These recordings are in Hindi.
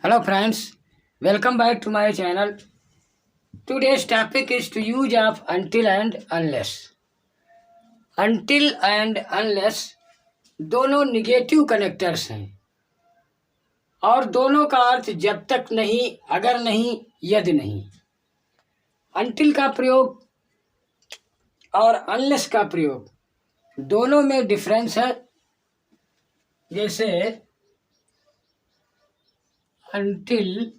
Hello friends, welcome back to my channel. Today's topic is to use of until and unless. Until and unless दोनों निगेटिव कनेक्टर्स हैं और दोनों का अर्थ जब तक नहीं, अगर नहीं, यदि नहीं। until का प्रयोग और unless का प्रयोग दोनों में डिफरेंस है। जैसे until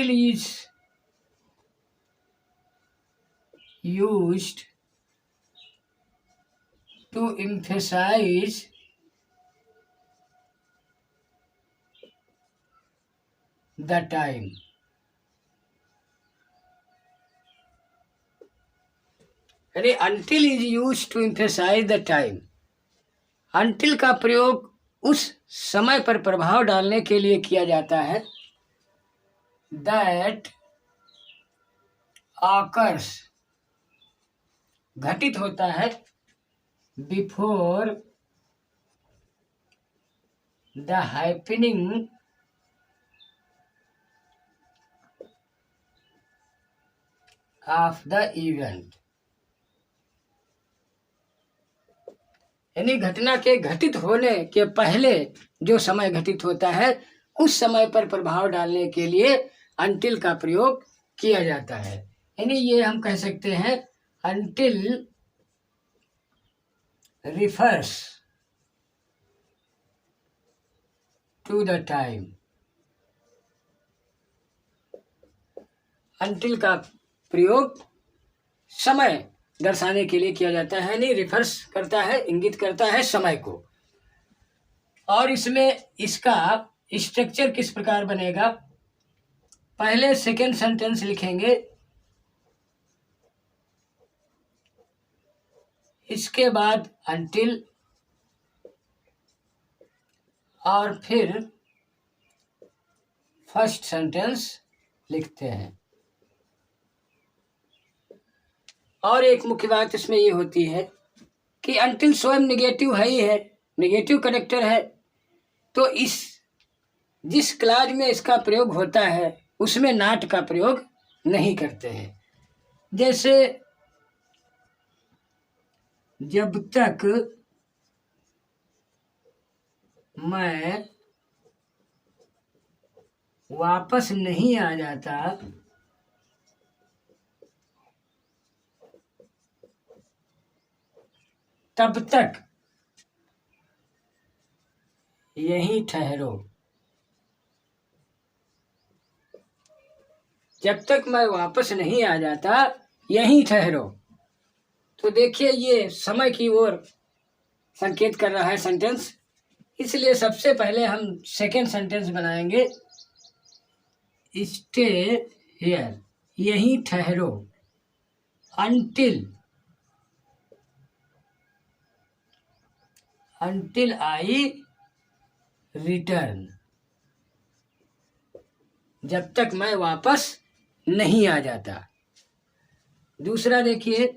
is used to emphasize the time. यानी until is used to emphasize the time. until का प्रयोग उस समय पर प्रभाव डालने के लिए किया जाता है that occurs घटित होता है before the happening of the event। यानी घटना के घटित होने के पहले जो समय घटित होता है उस समय पर प्रभाव डालने के लिए until का प्रयोग किया जाता है। यानी ये हम कह सकते हैं until refers to the time। until का प्रयोग समय दर्शाने के लिए किया जाता है, नहीं रिफर्स करता है, इंगित करता है समय को। और इसमें इसका स्ट्रक्चर किस प्रकार बनेगा? पहले सेकेंड सेंटेंस लिखेंगे, इसके बाद until और फिर फर्स्ट सेंटेंस लिखते हैं। और एक मुख्य बात इसमें ये होती है कि until स्वयं निगेटिव है ही है, निगेटिव कनेक्टर है, तो इस जिस क्लाज में इसका प्रयोग होता है उसमें नॉट का प्रयोग नहीं करते हैं। जैसे जब तक मैं वापस नहीं आ जाता तब तक यहीं ठहरो। जब तक मैं वापस नहीं आ जाता यहीं ठहरो। तो देखिए ये समय की ओर संकेत कर रहा है सेंटेंस, इसलिए सबसे पहले हम सेकेंड सेंटेंस बनाएंगे, स्टे हियर यहीं ठहरो until आई रिटर्न, जब तक मैं वापस नहीं आ जाता। दूसरा देखिए,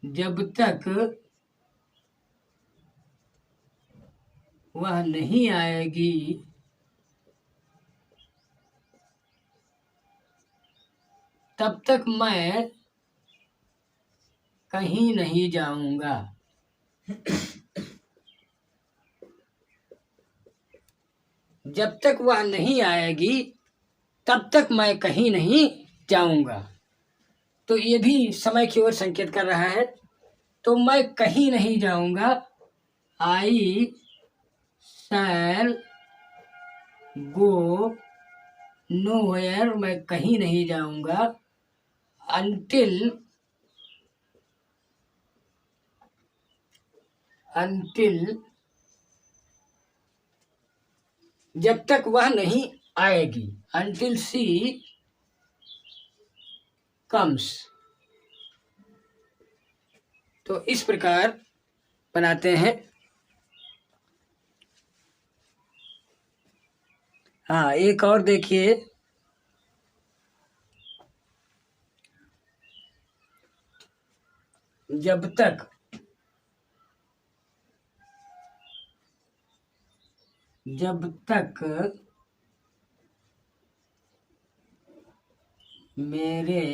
जब तक वह नहीं आएगी तब तक मैं कहीं नहीं जाऊंगा। जब तक वह नहीं आएगी तब तक मैं कहीं नहीं जाऊंगा। तो ये भी समय की ओर संकेत कर रहा है। तो मैं कहीं नहीं जाऊंगा, आई शैल गो नोवेयर, मैं कहीं नहीं जाऊंगा until जब तक वह नहीं आएगी, until शी comes। तो इस प्रकार बनाते हैं। हाँ, एक और देखिए, जब तक जब तक मेरे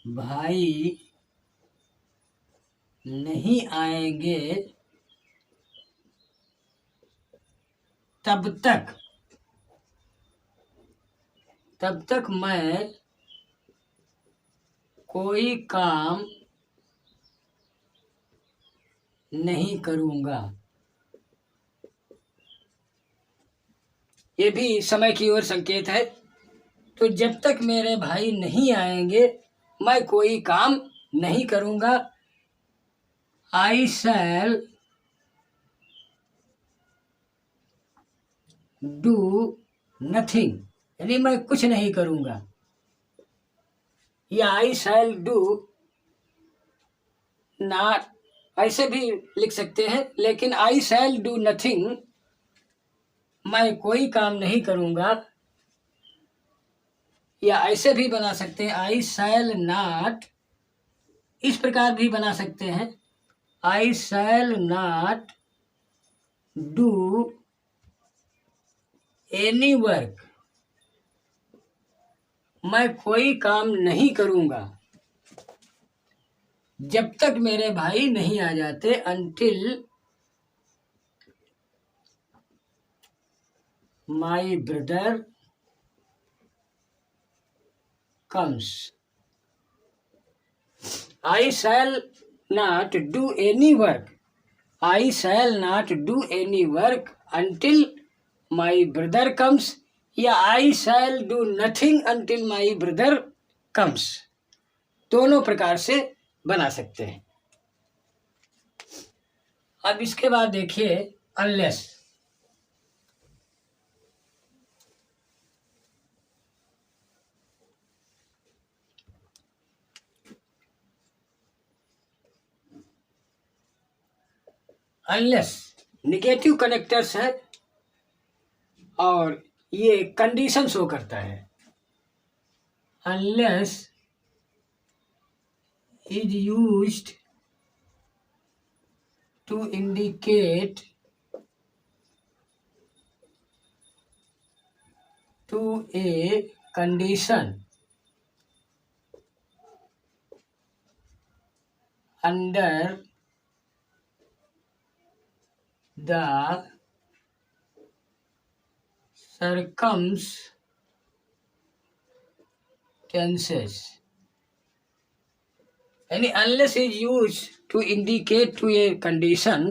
भाई नहीं आएंगे तब तक मैं कोई काम नहीं करूँगा। ये भी समय की ओर संकेत है। तो जब तक मेरे भाई नहीं आएंगे मैं कोई काम नहीं करूँगा। आई शैल डू नथिंग, यानी मैं कुछ नहीं करूँगा। या आई शैल डू नॉट, ऐसे भी लिख सकते हैं, लेकिन आई शैल डू नथिंग, मैं कोई काम नहीं करूँगा। या ऐसे भी बना सकते हैं, आई शैल नॉट, इस प्रकार भी बना सकते हैं, I shall not do any work, मैं कोई काम नहीं करूँगा जब तक मेरे भाई नहीं आ जाते। Until my brother comes. I shall not do any work. I shall not do any work until my brother comes. या I shall do nothing until my brother comes. दोनों प्रकार से बना सकते हैं। अब इसके बाद देखिए unless। अनलेस निगेटिव कनेक्टर्स है और ये कंडीशन शो करता है। Unless is used to indicate to a condition under the circumstances, यानी unless is used to indicate to a condition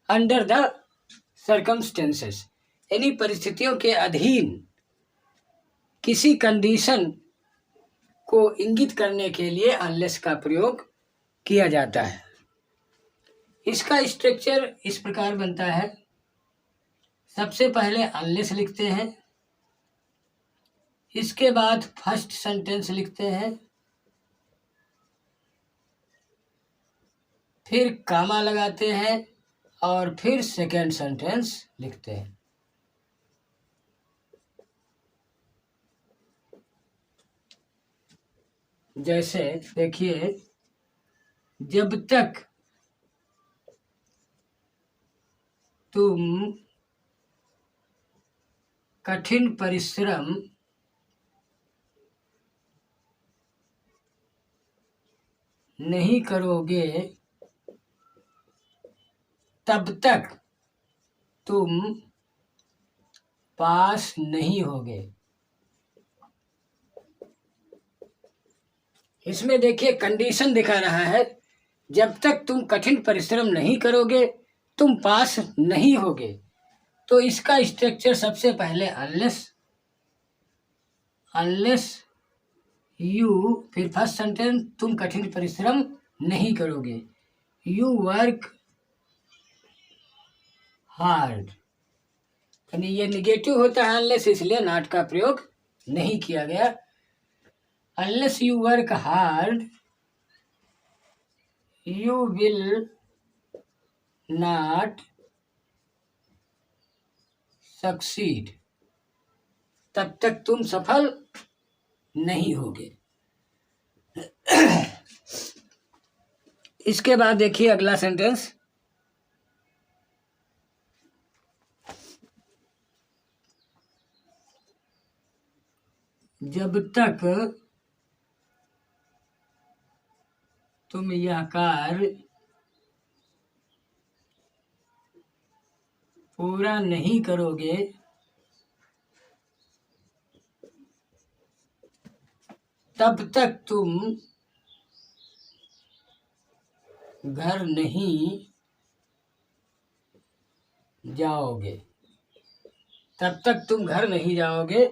under the circumstances, यानी परिस्थितियों के अधीन किसी कंडीशन को इंगित करने के लिए unless का प्रयोग किया जाता है। इसका स्ट्रक्चर इस प्रकार बनता है। सबसे पहले अनलेस लिखते हैं, इसके बाद फर्स्ट सेंटेंस लिखते हैं, फिर कामा लगाते हैं और फिर सेकेंड सेंटेंस लिखते हैं। जैसे देखिए, जब तक तुम कठिन परिश्रम नहीं करोगे तब तक तुम पास नहीं होगे। इसमें देखिए कंडीशन दिखा रहा है, जब तक तुम कठिन परिश्रम नहीं करोगे तुम पास नहीं होगे। तो इसका स्ट्रक्चर सबसे पहले अनलेस यू, फिर फर्स्ट सेंटेंस तुम कठिन परिश्रम नहीं करोगे, यू वर्क हार्ड, यानी ये निगेटिव होता है अनलेस, इसलिए नॉट का प्रयोग नहीं किया गया। Unless you work hard you will not succeed, तब तक तुम सफल नहीं होगे। इसके बाद देखिए अगला सेंटेंस, जब तक तुम यह कार्य पूरा नहीं करोगे, तब तक तुम घर नहीं जाओगे। तब तक तुम घर नहीं जाओगे।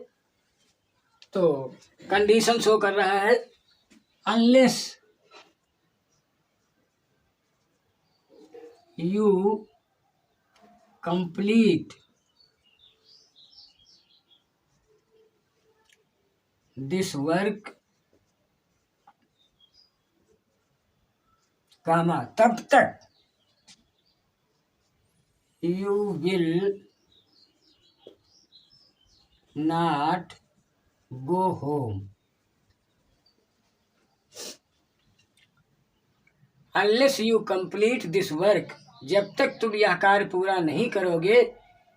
तो कंडीशन शो कर रहा है, unless you complete this work, comma, तब तक you will not go home. Unless you complete this work, जब तक तुम यह कार्य पूरा नहीं करोगे,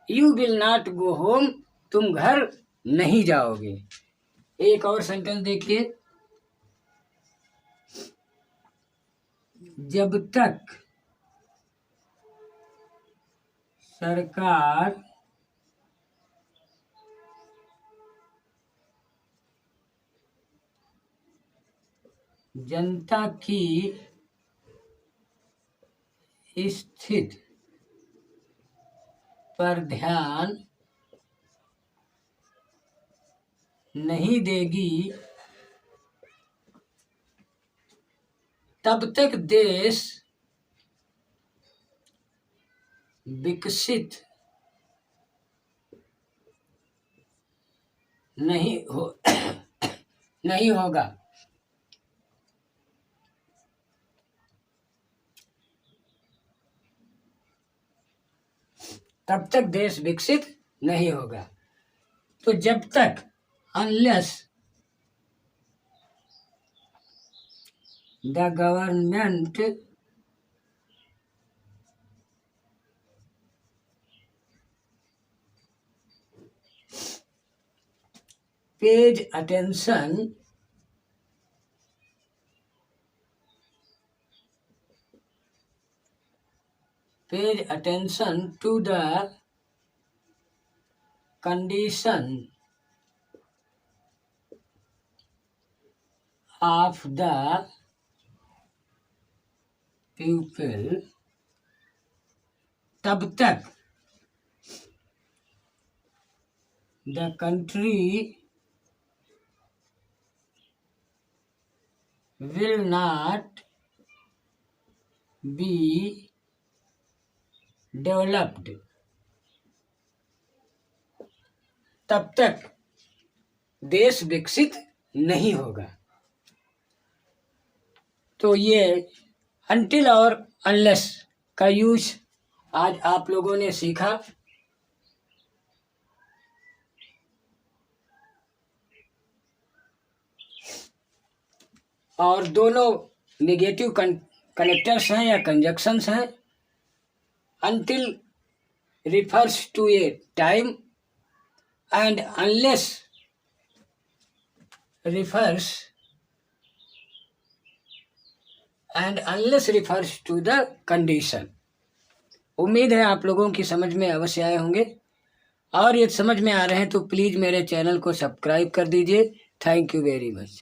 you will not go home, तुम घर नहीं जाओगे। एक और सेंटेंस देखिए, जब तक सरकार जनता की स्थिति पर ध्यान नहीं देगी, तब तक देश विकसित नहीं होगा। तब तक देश विकसित नहीं होगा। तो जब तक, unless the government pays attention to the condition of the people, तब तक the country will not be developed, तब तक देश विकसित नहीं होगा। तो ये अनटिल और अनलेस का यूज आज आप लोगों ने सीखा। और दोनों नेगेटिव कनेक्टर्स हैं या कंजक्शंस हैं। Until refers to a time and unless refers to the condition। उम्मीद है आप लोगों की समझ में अवश्य आए होंगे, और ये समझ में आ रहे हैं तो प्लीज़ मेरे चैनल को सब्सक्राइब कर दीजिए। Thank you very much.